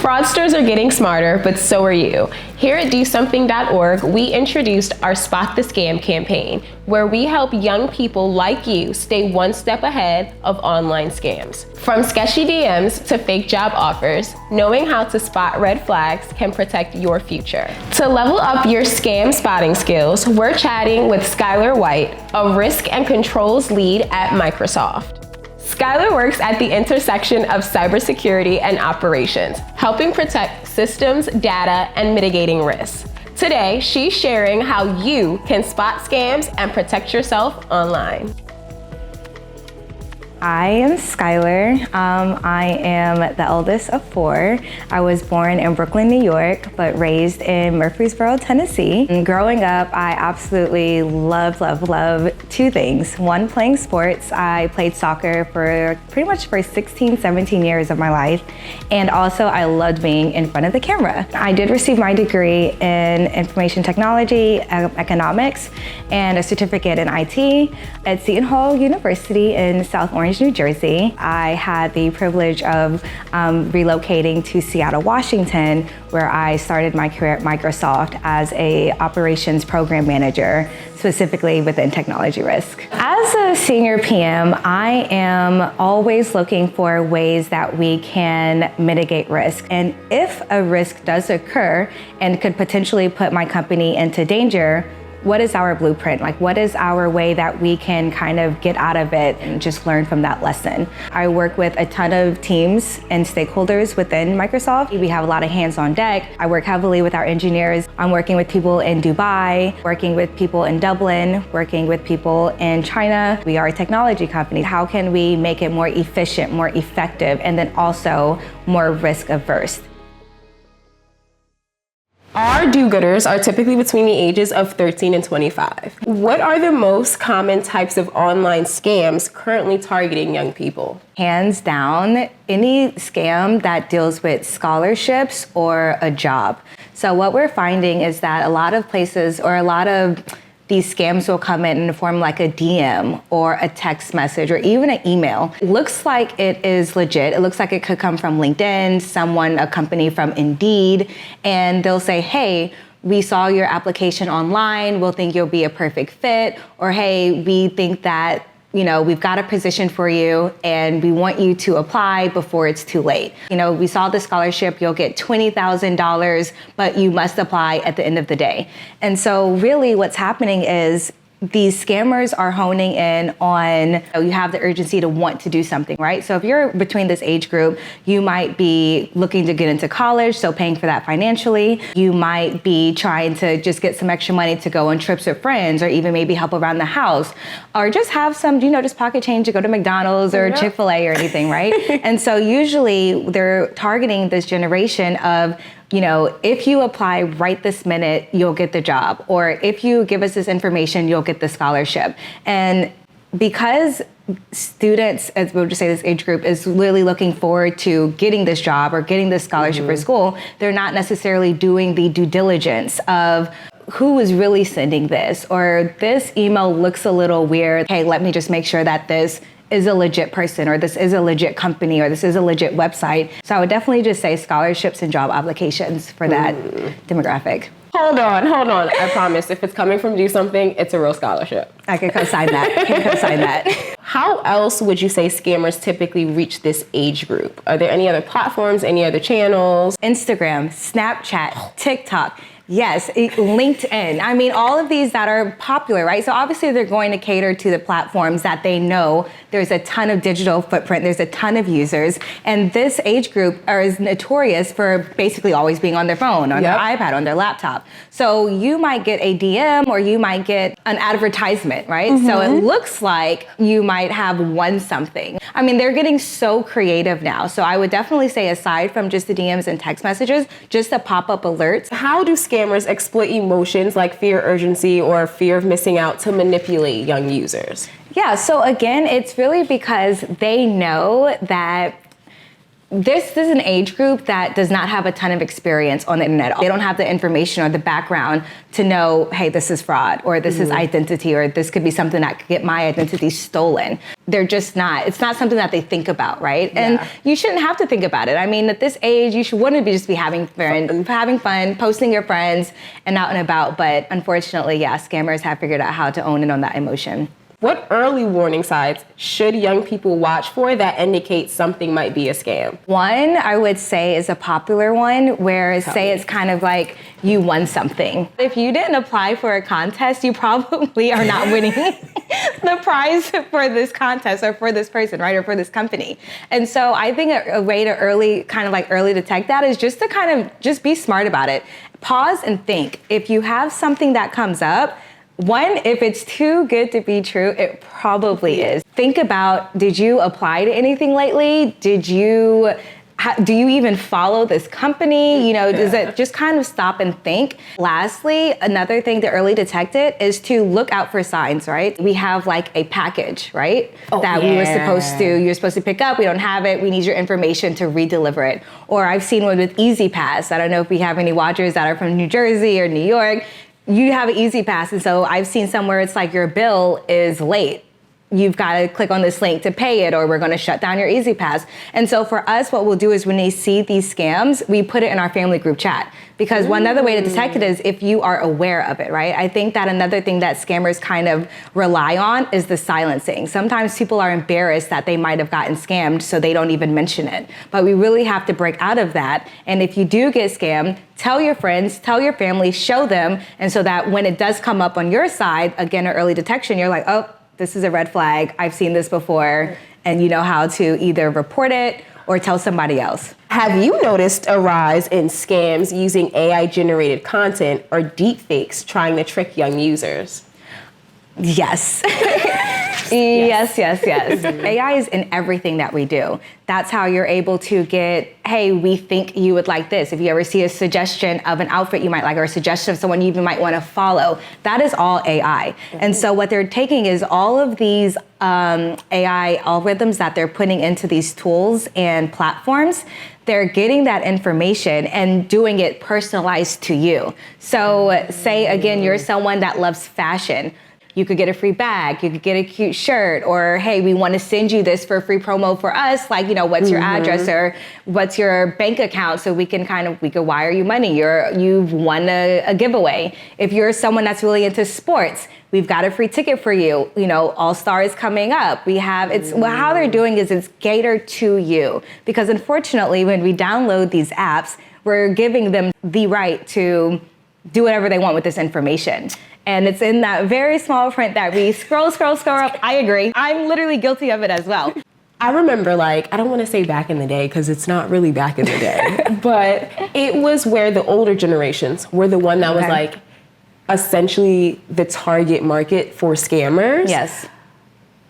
Fraudsters are getting smarter, but so are you. Here at DoSomething.org, we introduced our Spot the Scam campaign, where we help young people like you stay one step ahead of online scams. From sketchy DMs to fake job offers, knowing how to spot red flags can protect your future. To level up your scam spotting skills, we're chatting with Skyler White, a risk and controls lead at Microsoft. Skyler works at the intersection of cybersecurity and operations, helping protect systems, data, and mitigating risks. Today, she's sharing how you can spot scams and protect yourself online. I am Skyler. I am the eldest of 4. I was born in Brooklyn, New York, but raised in Murfreesboro, Tennessee. And growing up, I absolutely love 2 things. One, playing sports. I played soccer for pretty much 16, 17 years of my life. And also, I loved being in front of the camera. I did receive my degree in information technology, economics, and a certificate in IT at Seton Hall University in South Orange, New Jersey. I had the privilege of relocating to Seattle, Washington, where I started my career at Microsoft as a operations program manager, specifically within technology risk. As a senior PM, I am always looking for ways that we can mitigate risk. And if a risk does occur and could potentially put my company into danger, what is our blueprint? Like, what is our way that we can kind of get out of it and just learn from that lesson? I work with a ton of teams and stakeholders within Microsoft. We have a lot of hands on deck. I work heavily with our engineers. I'm working with people in Dubai, working with people in Dublin, working with people in China. We are a technology company. How can we make it more efficient, more effective, and then also more risk averse? Our do-gooders are typically between the ages of 13 and 25. What are the most common types of online scams currently targeting young people? Hands down, any scam that deals with scholarships or a job. So what we're finding is that a lot of places or a lot of these scams will come in the form like a DM or a text message or even an email. It looks like it is legit. It looks like it could come from LinkedIn, a company from Indeed, and they'll say, hey, we saw your application online. We'll think you'll be a perfect fit. Or, hey, we think that we've got a position for you and we want you to apply before it's too late. We saw the scholarship, you'll get $20,000, but you must apply at the end of the day. And so really what's happening is these scammers are honing in on, you have the urgency to want to do something, right? So if you're between this age group, you might be looking to get into college, so paying for that financially. You might be trying to just get some extra money to go on trips with friends or even maybe help around the house or just have some, just pocket change to go to McDonald's or Chick-fil-A or anything, right? And so usually they're targeting this generation of, if you apply right this minute, you'll get the job. Or if you give us this information, you'll get the scholarship. And because students, as we'll just say this age group, is really looking forward to getting this job or getting this scholarship for school, they're not necessarily doing the due diligence of who is really sending this, or this email looks a little weird. Hey, let me just make sure that this is a legit person, or this is a legit company, or this is a legit website. So I would definitely just say scholarships and job applications for that demographic. Hold on. I promise, if it's coming from Do Something, it's a real scholarship. I can co-sign that. How else would you say scammers typically reach this age group? Are there any other platforms, any other channels? Instagram, Snapchat, TikTok. Yes, LinkedIn. I mean, all of these that are popular, right? So obviously they're going to cater to the platforms that they know there's a ton of digital footprint, there's a ton of users, and this age group is notorious for basically always being on their phone, on their iPad, on their laptop. So you might get a DM or you might get an advertisement, right? So it looks like you might have won something. I mean, they're getting so creative now. So I would definitely say, aside from just the DMs and text messages, just the pop-up alerts. How do scammers exploit emotions like fear, urgency, or fear of missing out to manipulate young users? Yeah, so again, it's really because they know that This is an age group that does not have a ton of experience on the internet. They don't have the information or the background to know, hey, this is fraud, or this is identity, or this could be something that could get my identity stolen. They're just not. It's not something that they think about, right? Yeah. And you shouldn't have to think about it. I mean, at this age, you wouldn't just be having fun, posting your friends and out and about. But unfortunately, yeah, scammers have figured out how to own in on that emotion. What early warning signs should young people watch for that indicate something might be a scam? One, I would say, is a popular one where say it's kind of like you won something. If you didn't apply for a contest, you probably are not winning the prize for this contest or for this person, right? Or for this company. And so I think a way to early detect that is just to kind of just be smart about it. Pause and think. If you have something that comes up, one, if it's too good to be true, it probably is. Think about, did you apply to anything lately? Do you even follow this company? Does it just kind of stop and think? Lastly, another thing to early detect it is to look out for signs, right? We have like a package, right? You're supposed to pick up. We don't have it. We need your information to redeliver it. Or I've seen one with Easy Pass. I don't know if we have any watchers that are from New Jersey or New York. You have an Easy Pass, and so I've seen somewhere it's like your bill is late. You've got to click on this link to pay it, or we're going to shut down your Easy Pass. And so for us, what we'll do is when they see these scams, we put it in our family group chat. Because one other way to detect it is if you are aware of it, right? I think that another thing that scammers kind of rely on is the silencing. Sometimes people are embarrassed that they might have gotten scammed, so they don't even mention it. But we really have to break out of that. And if you do get scammed, tell your friends, tell your family, show them. And so that when it does come up on your side, again, an early detection, you're like, oh, this is a red flag. I've seen this before. And you know how to either report it or tell somebody else. Have you noticed a rise in scams using AI-generated content or deepfakes trying to trick young users? Yes. Yes. AI is in everything that we do. That's how you're able to get, hey, we think you would like this. If you ever see a suggestion of an outfit you might like, or a suggestion of someone you even might want to follow, that is all AI. And so what they're taking is all of these AI algorithms that they're putting into these tools and platforms. They're getting that information and doing it personalized to you. So say, again, you're someone that loves fashion. You could get a free bag, you could get a cute shirt, or hey, we want to send you this for free promo for us. Like, what's your address or what's your bank account so we could wire you money. You've won a giveaway. If you're someone that's really into sports, we've got a free ticket for you. All-Star is coming up. How they're doing is it's catered to you. Because unfortunately, when we download these apps, we're giving them the right to do whatever they want with this information. And it's in that very small print that we scroll up. I agree. I'm literally guilty of it as well. I remember, I don't want to say back in the day because it's not really back in the day, but it was where the older generations were the one that was essentially the target market for scammers. Yes.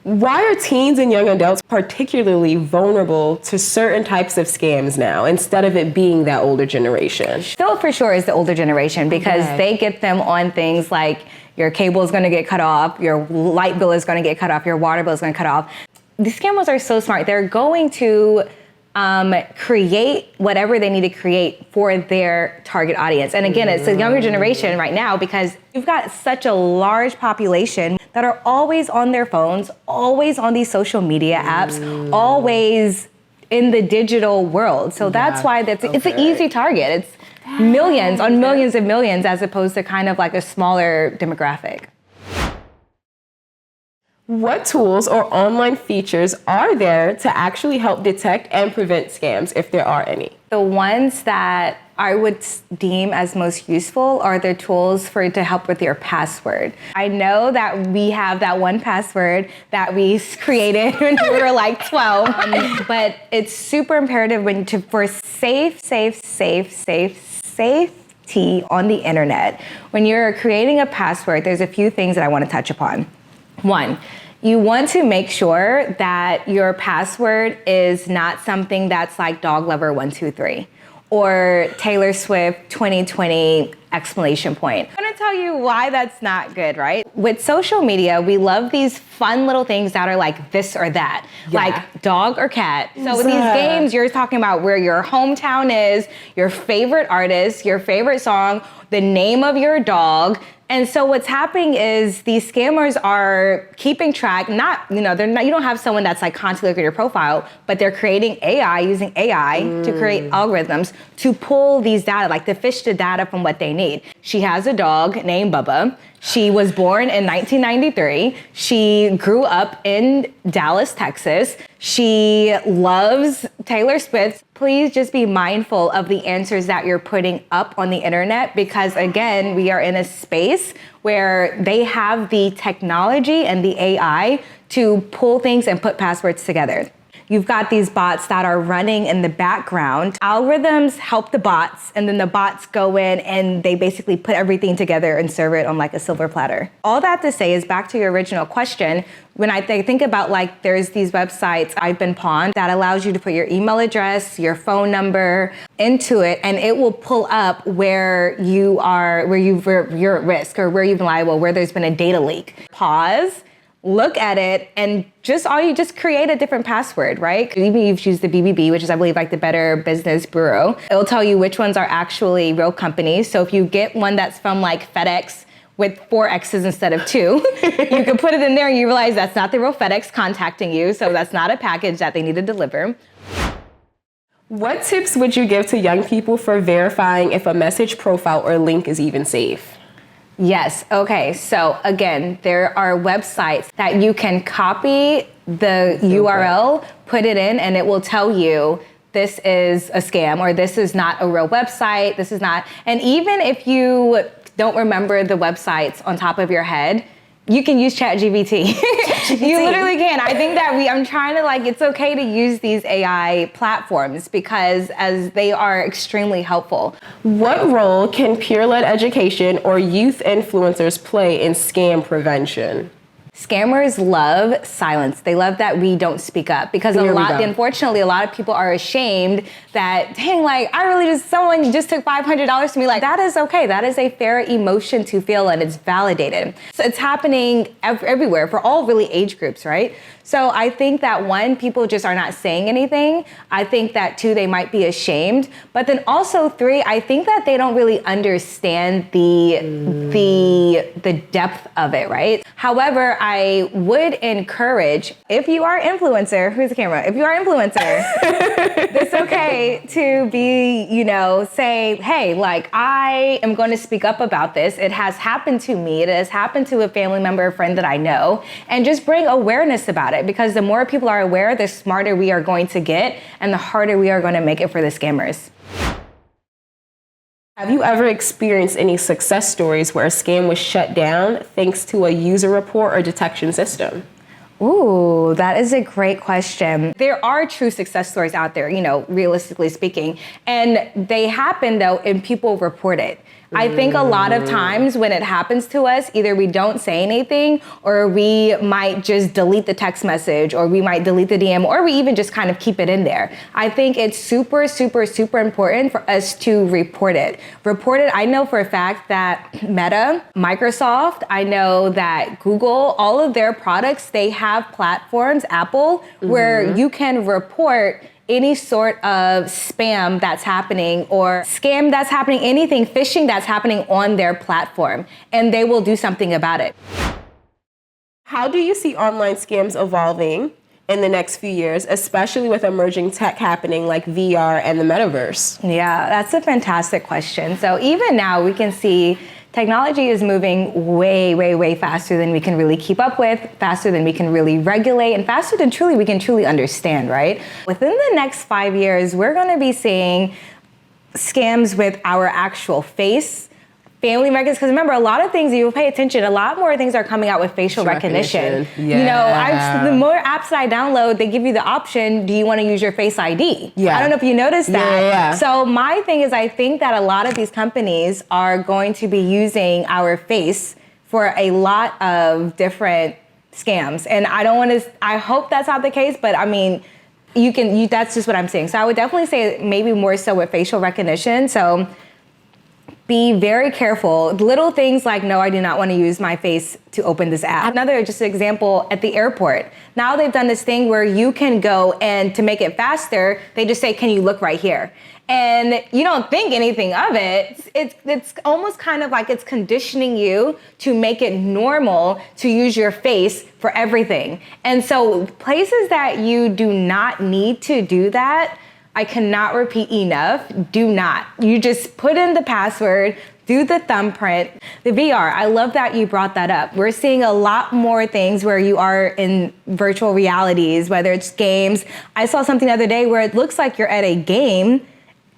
Why are teens and young adults particularly vulnerable to certain types of scams now instead of it being that older generation? Still for sure is the older generation because they get them on things like your cable is going to get cut off, your light bill is going to get cut off, your water bill is going to cut off. These scammers are so smart. They're going to create whatever they need to create for their target audience. And again, it's a younger generation right now because you've got such a large population that are always on their phones, always on these social media apps, always in the digital world. So that's why it's an easy target. It's millions on millions and millions as opposed to kind of like a smaller demographic. What tools or online features are there to actually help detect and prevent scams, if there are any? The ones that I would deem as most useful are the tools to help with your password. I know that we have that one password that we created when we were like 12, but it's super imperative for safety on the internet. When you're creating a password, there's a few things that I want to touch upon. One, you want to make sure that your password is not something that's like dog lover 123, or Taylor Swift 2020 exclamation point. I'm gonna tell you why that's not good, right? With social media, we love these fun little things that are like this or that, like dog or cat. So with these games, you're talking about where your hometown is, your favorite artist, your favorite song, the name of your dog. And so what's happening is these scammers are keeping track, you don't have someone that's like constantly looking at your profile, but they're creating using AI to create algorithms to pull these data, like to fish the data from what they need. She has a dog named Bubba. She was born in 1993. She grew up in Dallas, Texas. She loves Taylor Swift. Please just be mindful of the answers that you're putting up on the internet, because again, we are in a space where they have the technology and the AI to pull things and put passwords together. You've got these bots that are running in the background. Algorithms help the bots, and then the bots go in and they basically put everything together and serve it on like a silver platter. All that to say is, back to your original question, when I think about like there's these websites, I've been pawned, that allows you to put your email address, your phone number into it, and it will pull up where you're at risk, or where you've been liable, where there's been a data leak. Pause. Look at it, and just create a different password, right? Even if you've used the BBB, which is, I believe, like the Better Business Bureau, it'll tell you which ones are actually real companies. So if you get one that's from like FedEx with 4 X's instead of 2, you can put it in there and you realize that's not the real FedEx contacting you, so that's not a package that they need to deliver. What tips would you give to young people for verifying if a message, profile, or link is even safe? Yes. Okay. So again, there are websites that you can copy the URL, put it in, and it will tell you this is a scam, or this is not a real website. This is not. And even if you don't remember the websites on top of your head, you can use ChatGPT. You literally can. I think that I'm trying to it's okay to use these AI platforms because as they are extremely helpful. What role can peer-led education or youth influencers play in scam prevention? Scammers love silence. They love that we don't speak up, because unfortunately, a lot of people are ashamed that, dang, someone just took $500 from me. Like, that is okay. That is a fair emotion to feel, and it's validated. So it's happening everywhere for all really age groups, right? So I think that 1, people just are not saying anything. I think that 2, they might be ashamed. But then also 3, I think that they don't really understand the depth of it, right? However, I would encourage, if you are influencer, who's the camera? If you are influencer, it's okay to be, say, hey, I am going to speak up about this. It has happened to me. It has happened to a family member, a friend that I know, and just bring awareness about it, because the more people are aware, the smarter we are going to get, and the harder we are going to make it for the scammers. Have you ever experienced any success stories where a scam was shut down thanks to a user report or detection system? Ooh, that is a great question. There are true success stories out there, realistically speaking, and they happen though, and people report it. I think a lot of times when it happens to us, either we don't say anything, or we might just delete the text message, or we might delete the DM, or we even just kind of keep it in there. I think it's super, super, super important for us to report it. I know for a fact that Meta, Microsoft, I know that Google, all of their products, they have platforms, Apple, where you can report any sort of spam that's happening, or scam that's happening, anything, phishing that's happening on their platform, and they will do something about it. How do you see online scams evolving in the next few years, especially with emerging tech happening like VR and the metaverse? Yeah, that's a fantastic question. So even now we can see technology is moving way, way, way faster than we can really keep up with, faster than we can really regulate, and faster than we can truly understand, right? Within the next 5 years, we're gonna be seeing scams with our actual face, family records, because remember, a lot of things, you pay attention, a lot more things are coming out with facial recognition. Yeah. The more apps that I download, they give you the option, do you want to use your Face ID? Yeah. I don't know if you noticed that. Yeah. So my thing is, I think that a lot of these companies are going to be using our face for a lot of different scams. And I hope that's not the case, but That's just what I'm saying. So I would definitely say maybe more so with facial recognition. So be very careful. Little things like, no, I do not want to use my face to open this app. Another just example at the airport. Now they've done this thing where you can go, and to make it faster, they just say, can you look right here? And you don't think anything of it. It's almost kind of like it's conditioning you to make it normal to use your face for everything. And so places that you do not need to do that, I cannot repeat enough, do not. You just put in the password, do the thumbprint. The VR, I love that you brought that up. We're seeing a lot more things where you are in virtual realities, whether it's games. I saw something the other day where it looks like you're at a game,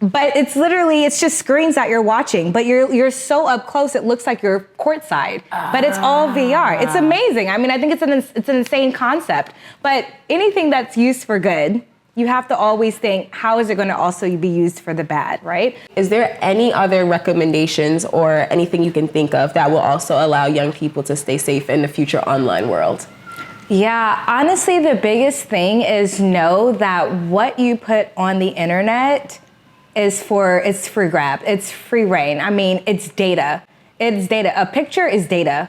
but it's just screens that you're watching, but you're so up close, it looks like you're courtside, but it's all VR. It's amazing. I mean, I think it's an insane concept, but anything that's used for good, you have to always think, how is it going to also be used for the bad, right? Is there any other recommendations or anything you can think of that will also allow young people to stay safe in the future online world? Yeah, honestly, the biggest thing is know that what you put on the internet it's free grab. It's free reign. I mean, it's data. It's data. A picture is data.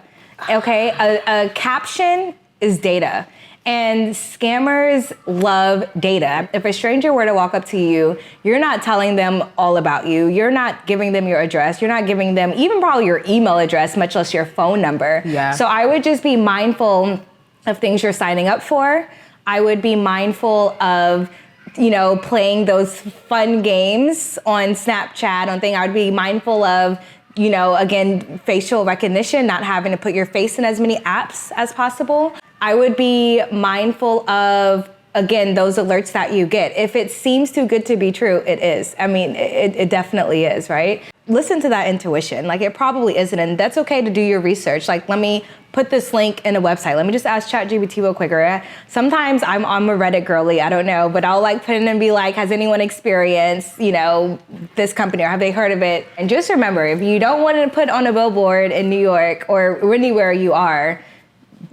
Okay? A caption is data. And scammers love data. If a stranger were to walk up to you, you're not telling them all about you. You're not giving them your address. You're not giving them even probably your email address, much less your phone number. Yeah. So I would just be mindful of things you're signing up for. I would be mindful of playing those fun games on Snapchat, on thing. I would be mindful of, again, facial recognition, not having to put your face in as many apps as possible. I would be mindful of, again, those alerts that you get. If it seems too good to be true, it is. I mean, it definitely is, right? Listen to that intuition. Like, it probably isn't, and that's okay to do your research. Like, let me put this link in a website. Let me just ask ChatGPT real quicker. Sometimes I'm a Reddit girly, I don't know, but I'll put in and be like, has anyone experienced, this company, or have they heard of it? And just remember, if you don't want to put on a billboard in New York or anywhere you are,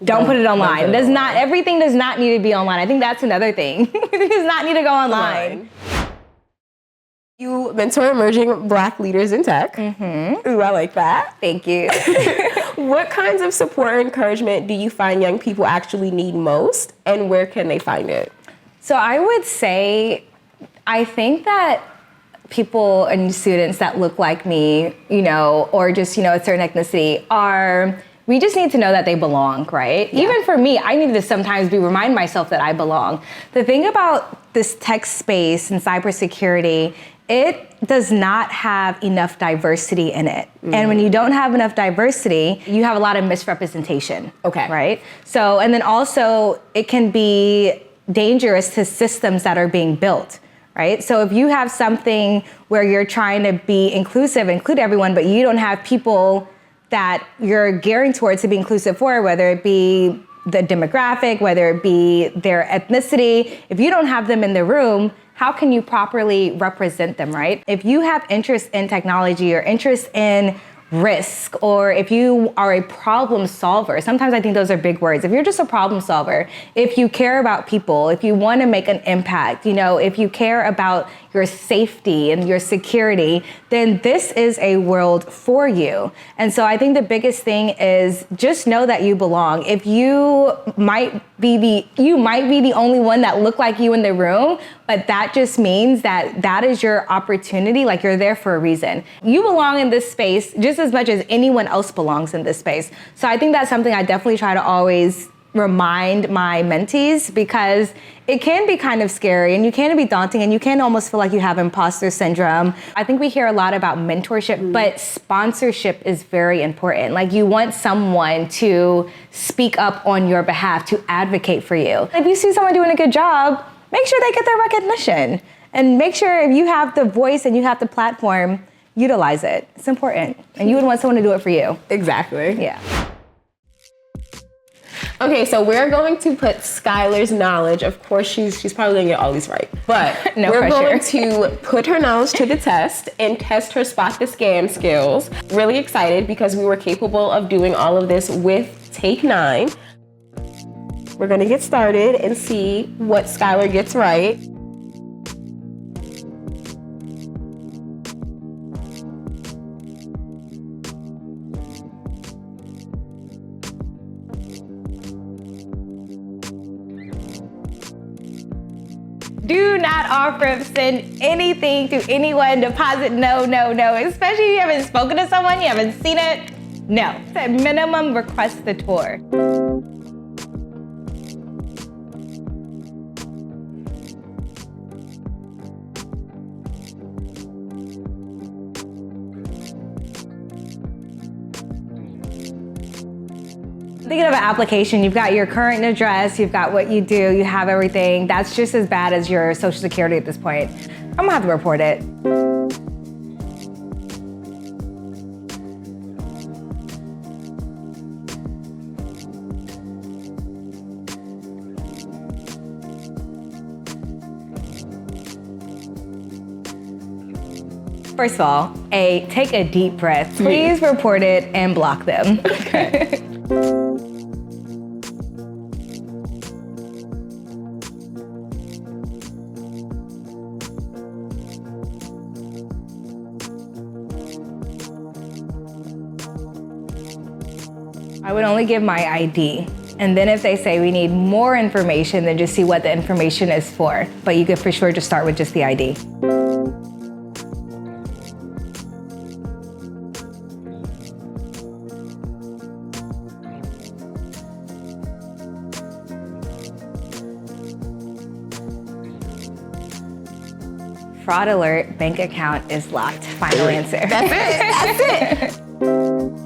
don't put it online. Everything does not need to be online. I think that's another thing. It does not need to go online. You mentor emerging Black leaders in tech. Mm-hmm. Ooh, I like that. Thank you. What kinds of support or encouragement do you find young people actually need most, and where can they find it? So I would say, I think that people and students that look like me, or just, a certain ethnicity we just need to know that they belong, right? Yeah. Even for me, I need to sometimes remind myself that I belong. The thing about this tech space and cybersecurity, it does not have enough diversity in it. Mm. And when you don't have enough diversity, you have a lot of misrepresentation. Okay. Right? So, and then also it can be dangerous to systems that are being built. Right? So if you have something where you're trying to be inclusive, include everyone, but you don't have people that you're gearing towards to be inclusive for, whether it be the demographic, whether it be their ethnicity, if you don't have them in the room, how can you properly represent them, right? If you have interest in technology or interest in risk, or if you are a problem solver, sometimes I think those are big words. If you're just a problem solver, if you care about people, if you want to make an impact, if you care about your safety and your security, then this is a world for you. And so I think the biggest thing is just know that you belong. If you might be the only one that look like you in the room, but that just means that is your opportunity. Like, you're there for a reason. You belong in this space just as much as anyone else belongs in this space. So I think that's something I definitely try to always remind my mentees, because it can be kind of scary and you can be daunting and you can almost feel like you have imposter syndrome. I think we hear a lot about mentorship, but sponsorship is very important. Like, you want someone to speak up on your behalf, to advocate for you. If you see someone doing a good job, make sure they get their recognition, and make sure if you have the voice and you have the platform, utilize it. It's important. And you would want someone to do it for you. Exactly. Yeah. Okay, so we're going to put Skyler's knowledge. Of course, she's probably gonna get all these right, but we're going to put her knowledge to the test and test her spot the scam skills. Really excited because we were capable of doing all of this with Take 9. We're gonna get started and see what Skyler gets right. Do not offer send anything to anyone, deposit, no, no, no. Especially if you haven't spoken to someone, you haven't seen it, no. At minimum, request the tour. Thinking of an application, you've got your current address, you've got what you do, you have everything. That's just as bad as your Social Security at this point. I'm gonna have to report it. First of all, take a deep breath. Please report it and block them. Okay. I would only give my ID. And then if they say we need more information, then just see what the information is for. But you could for sure just start with just the ID. Fraud alert, bank account is locked. Final answer. That's it. That's it.